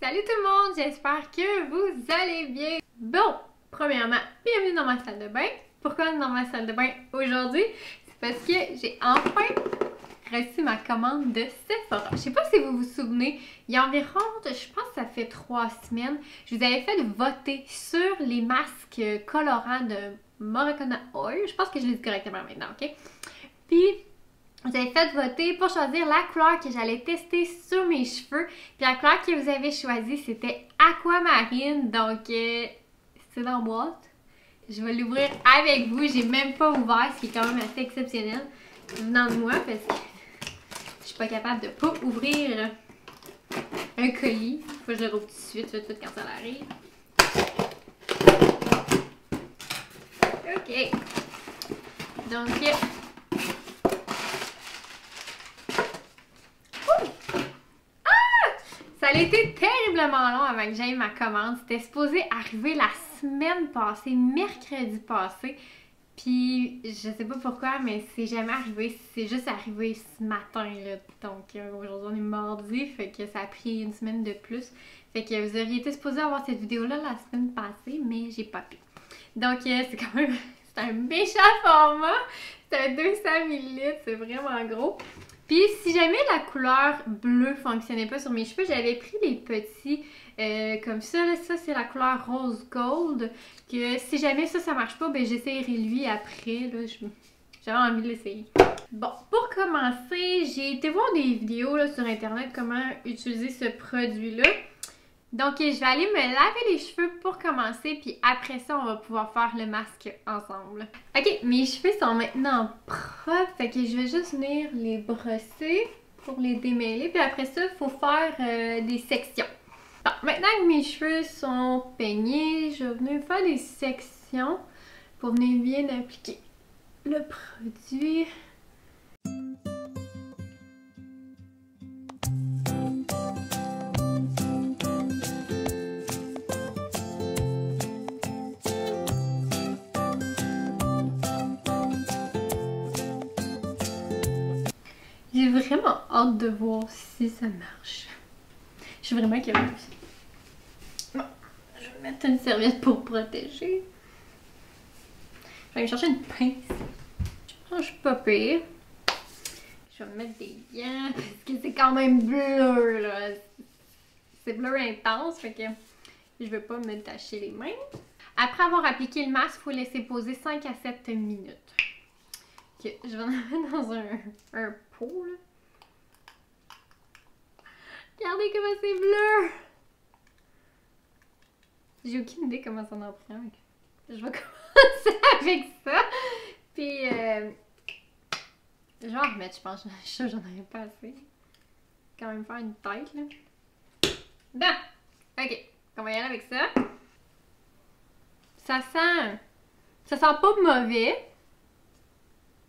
Salut tout le monde, j'espère que vous allez bien. Bon, premièrement, bienvenue dans ma salle de bain. Pourquoi dans ma salle de bain aujourd'hui? C'est parce que j'ai enfin reçu ma commande de Sephora. Je sais pas si vous vous souvenez, il y a environ, je pense que ça fait 3 semaines, je vous avais fait voter sur les masques colorants de Moroccan Oil. Je pense que je l'ai dit correctement maintenant, ok? Puis, vous avez fait voter pour choisir la couleur que j'allais tester sur mes cheveux. Puis la couleur que vous avez choisie, c'était Aquamarine. Donc, c'est dans la boîte. Je vais l'ouvrir avec vous. J'ai même pas ouvert, ce qui est quand même assez exceptionnel venant de moi parce que je suis pas capable de pas ouvrir un colis. Faut que je le rouvre tout de suite quand ça arrive. Ok. Donc, ça a été terriblement long avant que j'aille ma commande. C'était supposé arriver la semaine passée, mercredi passé. Puis, je sais pas pourquoi, mais c'est jamais arrivé. C'est juste arrivé ce matin, là. Donc, aujourd'hui, on est mardi, fait que ça a pris une semaine de plus. Fait que vous auriez été supposé avoir cette vidéo-là la semaine passée, mais j'ai pas pu. Donc, c'est quand même... c'est un méchant format. C'est un 200 ml, c'est vraiment gros. Puis, si jamais la couleur bleue fonctionnait pas sur mes cheveux, j'avais pris les petits comme ça. Là, ça, c'est la couleur rose gold. Que si jamais ça marche pas, ben j'essayerai lui après. J'avais envie de l'essayer. Bon, pour commencer, j'ai été voir des vidéos là, sur internet comment utiliser ce produit-là. Donc, je vais aller me laver les cheveux pour commencer, puis après ça, on va pouvoir faire le masque ensemble. Ok, mes cheveux sont maintenant propres, fait que je vais juste venir les brosser pour les démêler, puis après ça, il faut faire des sections. Bon, maintenant que mes cheveux sont peignés, je vais venir faire des sections pour venir bien appliquer le produit. J'ai vraiment hâte de voir si ça marche. Je suis vraiment curieuse. Bon, je vais mettre une serviette pour protéger. Je vais aller me chercher une pince. Je suis pas pire. Je vais me mettre des gants parce que c'est quand même bleu là. C'est bleu intense, fait que je veux pas me tacher les mains. Après avoir appliqué le masque, il faut laisser poser 5 à 7 minutes. Ok, je vais en mettre dans un pot là. Regardez comment c'est bleu! J'ai aucune idée comment ça en prend. Je vais commencer avec ça. Puis, je vais en remettre, je pense. Je suis sûre que j'en aurais pas assez. Quand même faire une tête, là. Bon! Ok, on va y aller avec ça. Ça sent pas mauvais.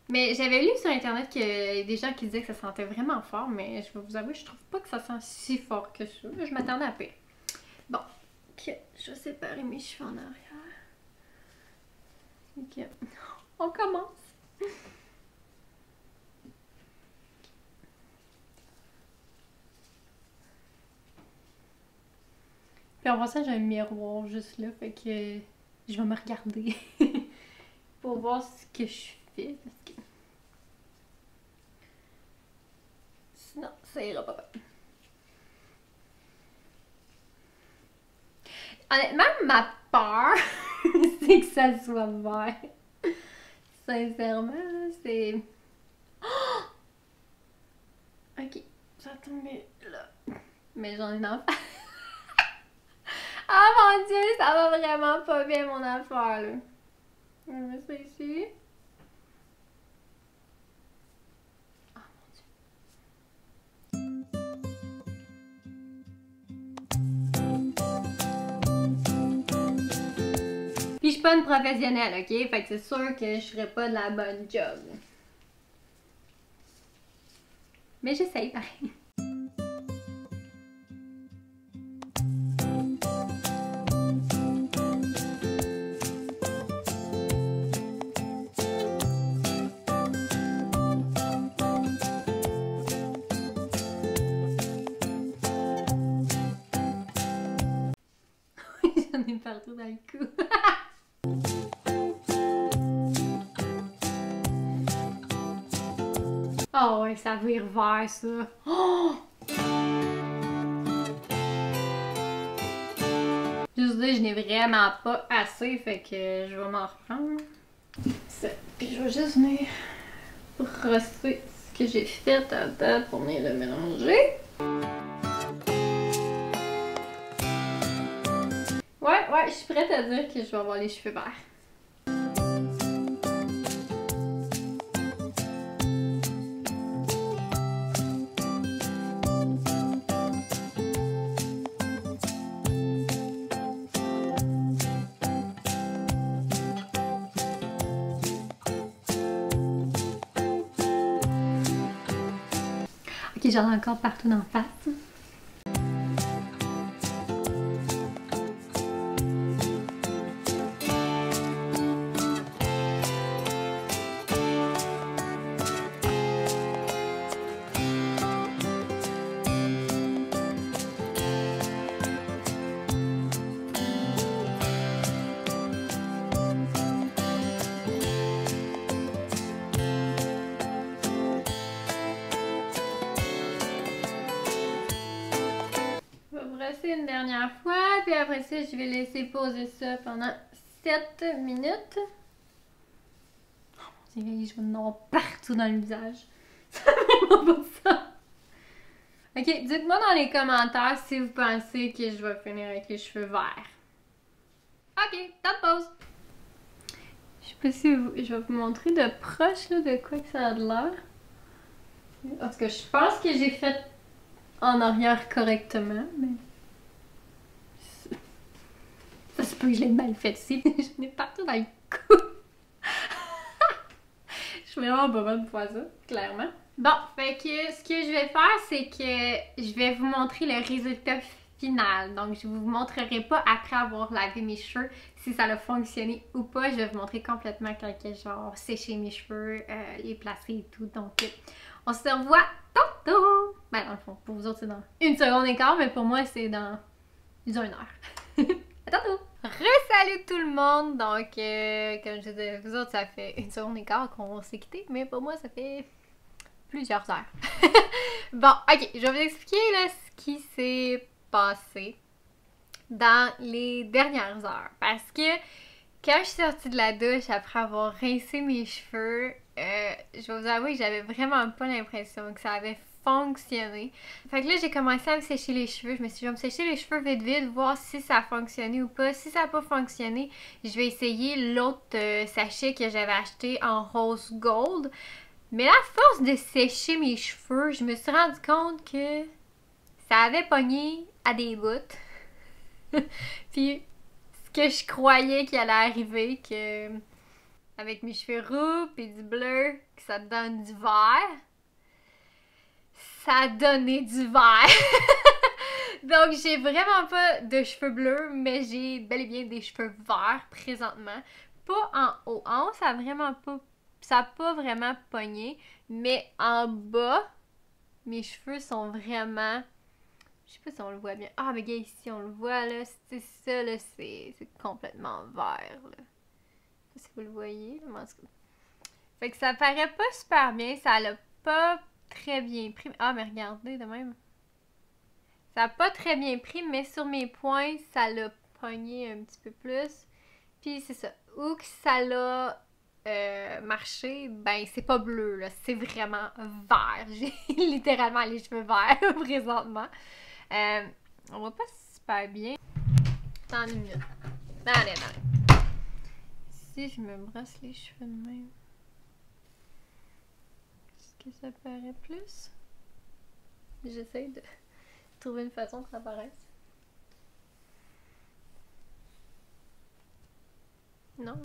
Mais j'avais lu sur internet qu'il y a des gens qui disaient que ça sentait vraiment fort, mais je vais vous avouer, je trouve pas que ça sent si fort que ça. Je m'attendais à pire. Bon, ok, je vais séparer mes cheveux en arrière. Ok, on commence. Puis en passant, j'ai un miroir juste là, fait que je vais me regarder pour voir ce que je fais. Parce que sinon, ça ira pas bien. Honnêtement, ma peur, c'est que ça soit vert. Sincèrement, c'est... Oh! Ok, ça a tombé là. Mais j'en ai une affaire. Ah mon dieu, ça va vraiment pas bien mon affaire là. Je vais mettre ça ici. Puis je suis pas une professionnelle, ok? Fait que c'est sûr que je ferais pas de la bonne job. Mais j'essaye pareil. J'en ai partout dans le cou. Oh ouais, ça vire vert, ça. Oh! Juste dire, je n'ai vraiment pas assez, fait que je vais m'en reprendre. Ça. Puis je vais juste venir brosser ce que j'ai fait à date pour venir le mélanger. Ouais, je suis prête à dire que je vais avoir les cheveux verts. Ok, j'en ai encore partout dans la face. Une dernière fois, puis après ça, je vais laisser poser ça pendant 7 minutes. Oh mon Dieu, les cheveux noirs partout dans le visage. Ça fait vraiment pas ça. Ok, dites-moi dans les commentaires si vous pensez que je vais finir avec les cheveux verts. Ok, temps de pause. Je sais pas si je vais vous montrer de proche là, de quoi que ça a de l'air. Parce que je pense que j'ai fait en arrière correctement, mais... Ça se peut que je l'ai mal fait ici. Je l'ai partout dans le cou. Je suis vraiment pas bonne pour ça, clairement. Bon, fait que ce que je vais faire, c'est que je vais vous montrer le résultat final. Donc, je vous montrerai pas après avoir lavé mes cheveux si ça a fonctionné ou pas. Je vais vous montrer complètement quand je vais avoir séché mes cheveux, les placer et tout. Donc, on se revoit tantôt. Ben, dans le fond, pour vous autres, c'est dans 1 seconde et quart, mais pour moi, c'est dans 1 heure. À tantôt! Re-salut tout le monde! Donc, comme je disais, vous autres, ça fait 1 seconde et quart qu'on s'est quitté, mais pour moi, ça fait plusieurs heures. Bon, ok, je vais vous expliquer là, ce qui s'est passé dans les dernières heures. Parce que quand je suis sortie de la douche après avoir rincé mes cheveux, je vais vous avouer que j'avais vraiment pas l'impression que ça avait fonctionné. Fait que là, j'ai commencé à me sécher les cheveux. Je me suis dit, je vais me sécher les cheveux vite, voir si ça a fonctionné ou pas. Si ça n'a pas fonctionné, je vais essayer l'autre sachet que j'avais acheté en rose gold. Mais à force de sécher mes cheveux, je me suis rendu compte que ça avait pogné à des bouts. Puis, ce que je croyais qu'il allait arriver, que avec mes cheveux roux et du bleu, que ça donne du vert, ça a donné du vert. Donc, j'ai vraiment pas de cheveux bleus, mais j'ai bel et bien des cheveux verts présentement. Pas en haut. En haut, ça a vraiment pas... Ça a pas vraiment pogné. Mais en bas, mes cheveux sont vraiment... Je sais pas si on le voit bien. Ah, mais gars, ici, on le voit, là. C'est ça, là, c'est complètement vert, là. Je sais pas si vous le voyez. Fait que ça paraît pas super bien. Ça l'a pas très bien pris. Ah, mais regardez, de même. Ça a pas très bien pris, mais sur mes points, ça l'a pogné un petit peu plus. Puis c'est ça. Où que ça l'a marché, ben c'est pas bleu, là. C'est vraiment vert. J'ai littéralement les cheveux verts présentement. On voit pas super bien. Attends une minute. Allez. Si je me brosse les cheveux de même, est-ce que ça paraît plus? J'essaie de trouver une façon que ça paraisse. Non.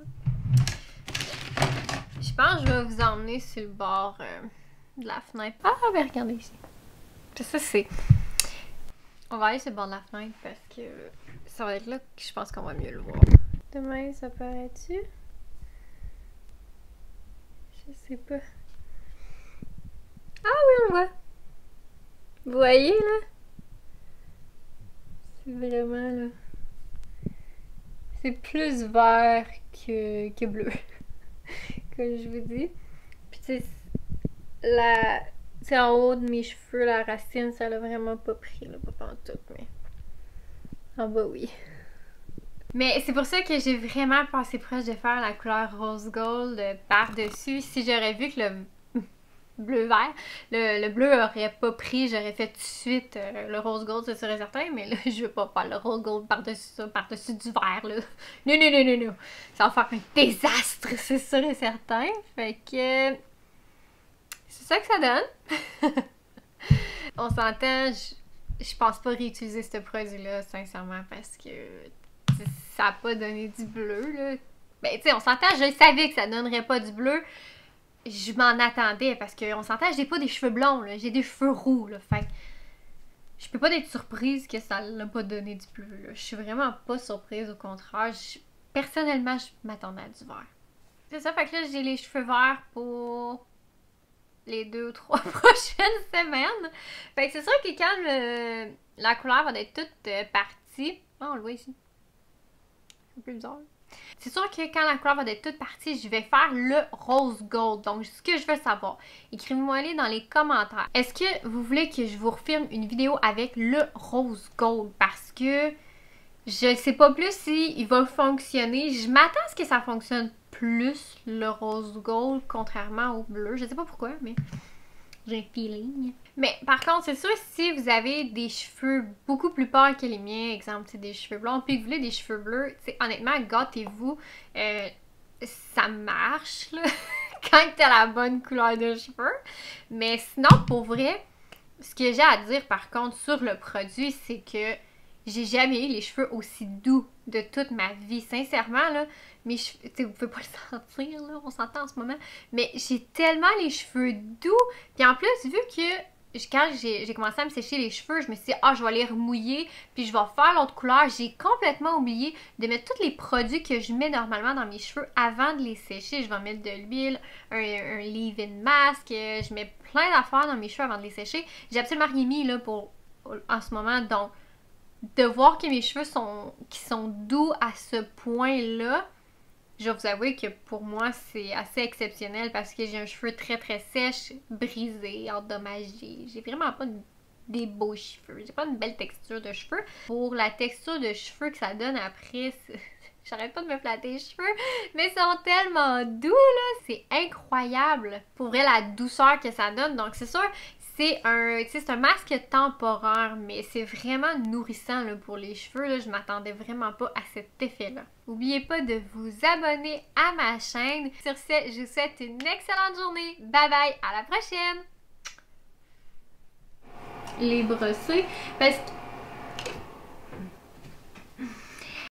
Je pense que je vais vous emmener sur le bord de la fenêtre. Ah, ben regardez ici. Ça, c'est... On va aller sur le bord de la fenêtre parce que ça va être là que je pense qu'on va mieux le voir. Demain, ça paraît-tu? Je sais pas. Ah oui, on le voit. Vous voyez, là? C'est vraiment, là... C'est plus vert que bleu. Comme je vous dis. Puis tu sais, c'est en haut de mes cheveux, la racine, ça l'a vraiment pas pris, là, pas pantoute, mais en bas, oui. Mais c'est pour ça que j'ai vraiment passé proche de faire la couleur rose gold par-dessus. Si j'aurais vu que le bleu-vert, le bleu aurait pas pris, j'aurais fait tout de suite le rose gold, c'est sûr et certain, mais là, je veux pas faire le rose gold par-dessus ça, par-dessus du vert, là. Non, non, non, non, non. Ça va faire un désastre, c'est sûr et certain. Fait que... c'est ça que ça donne. On s'entend, je pense pas réutiliser ce produit-là, sincèrement, parce que ça a pas donné du bleu, là. Ben, tu sais, on s'entend, je savais que ça donnerait pas du bleu. Je m'en attendais, parce qu'on s'entend, j'ai pas des cheveux blonds, là. J'ai des cheveux roux, là. Fait que je peux pas être surprise que ça l'a pas donné du bleu, là. Je suis vraiment pas surprise, au contraire. Personnellement, je m'attendais à du vert. C'est ça, fait que là, j'ai les cheveux verts pour les 2 ou 3 prochaines semaines. Fait que c'est sûr que quand la couleur va être toute partie... Oh, on le voit ici. C'est un peu bizarre. C'est sûr que quand la couleur va être toute partie, je vais faire le rose gold. Donc, ce que je veux savoir, écrivez-moi-les dans les commentaires. Est-ce que vous voulez que je vous refilme une vidéo avec le rose gold? Parce que je ne sais pas plus s'il va fonctionner. Je m'attends à ce que ça fonctionne plus le rose gold contrairement au bleu. Je sais pas pourquoi, mais j'ai un feeling. Mais par contre, c'est sûr, si vous avez des cheveux beaucoup plus pâles que les miens, exemple, des cheveux blonds, puis que vous voulez des cheveux bleus, honnêtement, gâtez-vous. Ça marche, là, quand t'as la bonne couleur de cheveux. Mais sinon, pour vrai, ce que j'ai à dire par contre sur le produit, c'est que j'ai jamais eu les cheveux aussi doux de toute ma vie. Sincèrement, là, mes cheveux, vous pouvez pas le sentir, là, on s'entend en ce moment, mais j'ai tellement les cheveux doux. Puis en plus, vu que quand j'ai commencé à me sécher les cheveux, je me suis dit, je vais les remouiller, puis je vais faire l'autre couleur. J'ai complètement oublié de mettre tous les produits que je mets normalement dans mes cheveux avant de les sécher. Je vais mettre de l'huile, un leave-in mask, je mets plein d'affaires dans mes cheveux avant de les sécher. J'ai absolument rien mis, là, en ce moment, donc de voir que mes cheveux sont doux à ce point-là, je vais vous avouer que pour moi, c'est assez exceptionnel parce que j'ai un cheveu très très sèche, brisé, endommagé. J'ai vraiment pas des beaux cheveux. J'ai pas une belle texture de cheveux. Pour la texture de cheveux que ça donne après, j'arrête pas de me flatter les cheveux, mais ils sont tellement doux, là. C'est incroyable. Pour vrai, la douceur que ça donne. Donc, c'est sûr, c'est un masque temporaire, mais c'est vraiment nourrissant là, pour les cheveux. Là. Je m'attendais vraiment pas à cet effet-là. N'oubliez pas de vous abonner à ma chaîne. Sur ce, je vous souhaite une excellente journée. Bye bye, à la prochaine! Les brosser, parce que